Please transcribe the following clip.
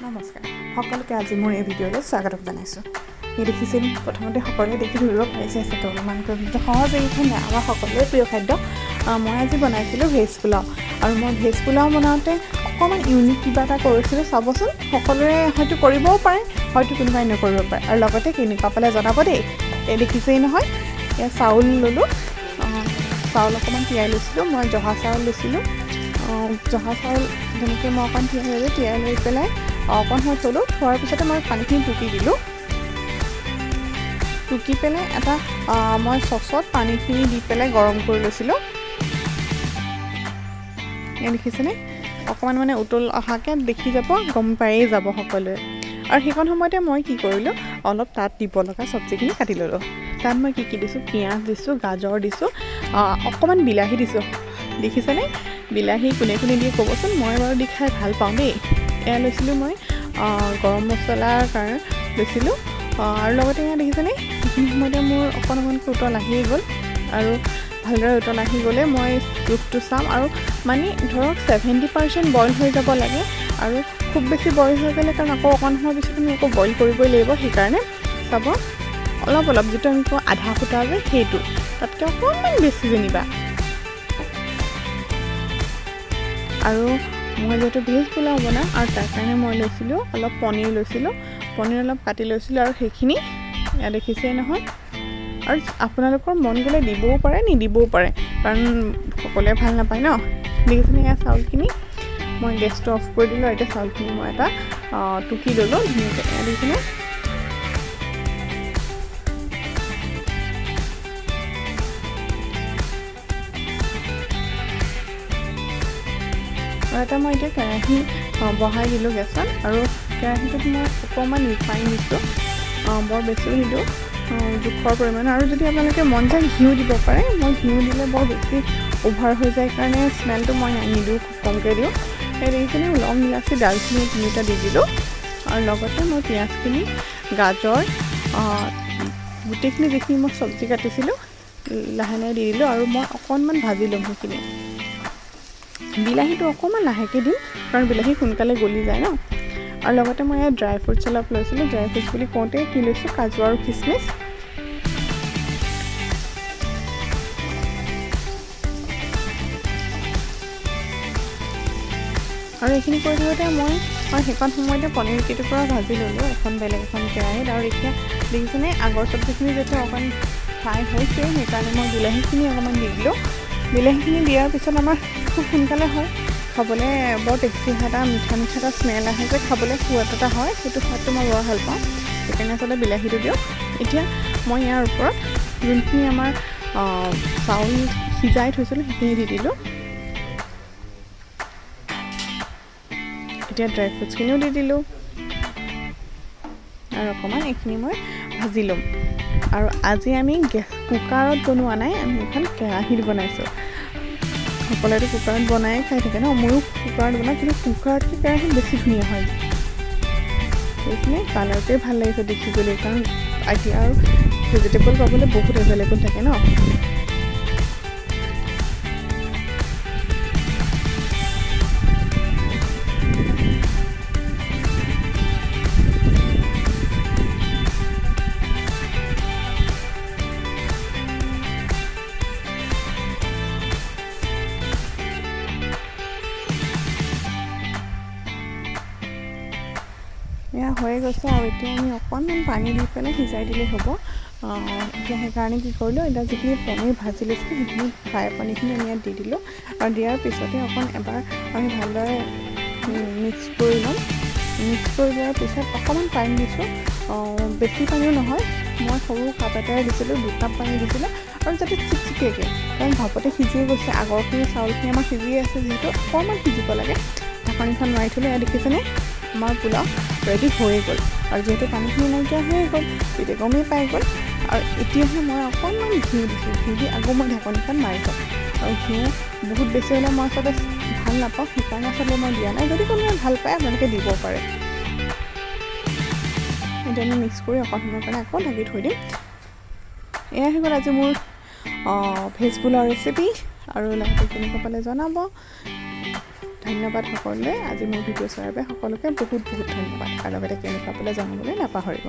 নমস্কাৰ সকলোকে আজি মোৰ এই ভিডিঅ'লৈ স্বাগতম জনাইছোঁ। এই দেখিছিল প্ৰথমতে সকলোৱে দেখি ধৰিব পাৰিছে চাগে অনুমানকৈ সহজ এইখন আমাৰ সকলোৰে প্ৰিয় খাদ্য। মই আজি বনাইছিলোঁ ভেজ পোলাও আৰু মই ভেজ পোলাও বনাওঁতে অকণমান ইউনিক কিবা এটা কৰিছিলোঁ। চাবচোন, সকলোৰে হয়তো কৰিবও পাৰে, হয়তো কোনোবাই নকৰিব পাৰে। আৰু লগতে কেনেকুৱা পালে জনাব দেই। এই দেখিছেই নহয়, এয়া চাউল ল'লোঁ, চাউল অকণমান তিয়াই লৈছিলোঁ। মই জহা চাউল লৈছিলোঁ। জহা চাউল তেনেকৈ মই অকণ তিয়াই লৈ পেলাই অকণ সময় থ'লোঁ। থোৱাৰ পিছতে মই পানীখিনি টুকি দিলোঁ। টুকি পেলাই এটা মই চচত পানীখিনি দি পেলাই গৰম কৰি লৈছিলোঁ। এই দেখিছেনে, অকণমান মানে উতল অহাকৈ দেখি যাব, গম পায়েই যাব সকলোৱে। আৰু সেইকণ সময়তে মই কি কৰিলোঁ, অলপ তাত দিব লগা চব্জিখিনি কাটি ল'লোঁ। তাত মই কি দিছোঁ, পিঁয়াজ দিছোঁ, গাজৰ দিছোঁ, অকণমান বিলাহী দিছোঁ। দেখিছেনে, বিলাহী কোনে কোনে দিয়ে ক'বচোন। মই বাৰু দি খাই ভাল পাওঁ দেই। এয়া লৈছিলোঁ মই গৰম মছলাৰ কাৰণে লৈছিলোঁ। আৰু লগতে এয়া দেখিছেনে, সেইখিনি সময়তে মোৰ অকণমানকৈ উতল আহিয়ে গ'ল। আৰু ভালদৰে উতল আহি গ'লে মই জোখটো চাম। আৰু মানে ধৰক 70% বইল হৈ যাব লাগে। আৰু খুব বেছি বইল হৈ গ'লে, কাৰণ আকৌ অকণ সময় পিছত আমি আকৌ বইল কৰিবই লাগিব। সেইকাৰণে চাব, অলপ অলপ যিটো আমি কওঁ আধা ফুটা যে, সেইটো তাতকৈ অকণমান বেছি যেনিবা। আৰু মই যিহেতু ভেজ পোলাও বনাম, আৰু তাৰ কাৰণে মই লৈছিলোঁ অলপ পনীৰ লৈছিলোঁ। পনীৰ অলপ কাটি লৈছিলোঁ। আৰু সেইখিনি এয়া দেখিছেই নহয়। আৰু আপোনালোকৰ মন গ'লে দিবও পাৰে, নিদিবও পাৰে, কাৰণ সকলোৱে ভাল নাপায় ন। দেখিছেনে, এয়া চাউলখিনি মই গেছটো অফ কৰি দিলোঁ। এতিয়া চাউলখিনি মই এটা টুকি ল'লোঁ ধুনীয়াকৈ। এয়া দেখিছেনে, আৰু এটা মই এতিয়া কেৰাহী বহাই দিলোঁ গেছত। আৰু কেৰাহীটোত মই অকণমান ৰিফাইন দিছোঁ, বৰ বেছিও নিদিওঁ, জোখৰ পৰিমাণে। আৰু যদি আপোনালোকে মন যায় ঘিউ দিব পাৰে। মই ঘিউ দিলে বৰ বেছি অভাৰ হৈ যায় কাৰণে স্মেলটো মই নিদিওঁ, খুব কমকৈ দিওঁ। সেই দেখিছেনে, লং ইলাচি ডালচিনি তিনিটা দি দিলোঁ। আৰু লগতে মই পিঁয়াজখিনি, গাজৰ, গোটেইখিনি যিখিনি মই চব্জি কাটিছিলোঁ লাহে লাহে দি দিলোঁ। আৰু মই অকণমান ভাজি ল'ম সেইখিনি। বিলাহীটো অকণমান লাহেকৈ দিম, কাৰণ বিলাহী সোনকালে গলি যায় ন। আৰু লগতে মই ইয়াত ড্ৰাই ফ্ৰুটছ অলপ লৈছিলোঁ। ড্ৰাই ফ্ৰুটছ বুলি কওঁতে কি লৈছোঁ, কাজু আৰু খিচমিচ। আৰু এইখিনি কৰি থাকোঁতে মই সেইকণ সময়তে পনীৰ কেইটুকুৰা ভাজি ল'লোঁ এখন বেলেগ এখন কেৰাহীত। আৰু এতিয়া দেখিছেনে, আগৰ চব্জিখিনি যেতিয়া অকণ ফ্ৰাই হৈছে, সেইকাৰণে মই বিলাহীখিনি অকণমান দি দিলোঁ। বিলাহীখিনি দিয়াৰ পিছত আমাৰ খুব সোনকালে হয়, খাবলৈ বৰ টেষ্টি হয়। এটা মিঠা মিঠা এটা স্মেল আহে যে, খাবলৈ সোৱাদ এটা হয়। সেইটো সোৱাদটো মই বৰ ভাল পাওঁ, সেইকাৰণে আচলতে বিলাহীটো দিওঁ। এতিয়া মই ইয়াৰ ওপৰত যোনখিনি আমাৰ চাউল সিজাই থৈছিলোঁ সেইখিনি দি দিলোঁ। এতিয়া ড্ৰাই ফ্ৰুটছখিনিও দি দিলোঁ। আৰু অকণমান এইখিনি মই ভাজি ল'ম। আৰু আজি আমি কুকাৰত বনোৱা নাই, আমি এখন কেৰাহীত বনাইছোঁ। সকলোৱেতো কুকাৰত বনাই খাই থাকে ন, ময়ো কুকাৰত বনাওঁ, কিন্তু কুকাৰতকৈ কেৰাহীত বেছি ধুনীয়া হয়। সেইখিনি কালাৰটোৱে ভাল লাগিছে দেখিবলৈ, কাৰণ এতিয়া আৰু ভেজিটেবল পাবলৈ বহুত এভেইলেবল থাকে ন। এয়া হৈয়ে গৈছে। আৰু এতিয়া আমি অকণমান পানী দি পেলাই সিজাই দিলেই হ'ব। এতিয়া সেইকাৰণে কি কৰিলোঁ, এতিয়া যিখিনি পনীৰ ভাজি লৈছিলোঁ সেইখিনি ফ্ৰাই পানীখিনি আমি ইয়াত দি দিলোঁ। আৰু দিয়াৰ পিছতে এবাৰ আমি ভালদৰে মিক্স কৰি ল'ম। মিক্স কৰি দিয়াৰ পিছত অকণমান পানী দিছোঁ, বেছি পানীও নহয়। মই সৰু কাপ এটাৰে দিছিলোঁ, 2 কাপ পানী দিছিলোঁ। আৰু যাতে চিকচিকীয়াকৈ, কাৰণ ভাপতে সিজিয়ে গৈছে, আগৰখিনি চাউলখিনি আমাৰ সিজিয়ে আছে, যিহেতু অকণমান সিজিব লাগে। ঢাকনিখন মাৰি থ'লোঁ। এয়া দেখিছেনে, আমাৰ পোলাও ৰেডি হৈয়ে গ'ল। আৰু যিহেতু পানীখিনি নাইকিয়া হৈয়ে গ'ল, তেতিয়া গমেই পাই গ'ল। আৰু এতিয়াহে মই অকণমান ঘিউ দিছোঁ। ঘিউ দি আকৌ মই ঢাকনিখন মাৰি থ'ম। আৰু ঘিউ বহুত বেছি হ'লে মই আচলতে ভাল নাপাওঁ, সেইকাৰণে আচলতে মই দিয়া নাই। যদি কোনোবাই ভাল পায় আপোনালোকে দিব পাৰে। এতিয়া আমি মিক্স কৰি অকণ সময়ৰ কাৰণে আকৌ ঢাকি থৈ দিম। এয়াই হৈ গ'ল আজি মোৰ ভেজ পোলাও ৰেচিপি। আৰু লগতে কেনেকুৱা পালে জনাব। ধন্যবাদ সকলোৱে। আজি মোৰ ভিডিঅ' চোৱাৰ বাবে সকলোকে বহুত বহুত ধন্যবাদ। আৰু লগতে কেনেকুৱা পালে জনাবলৈ নাপাহৰিব।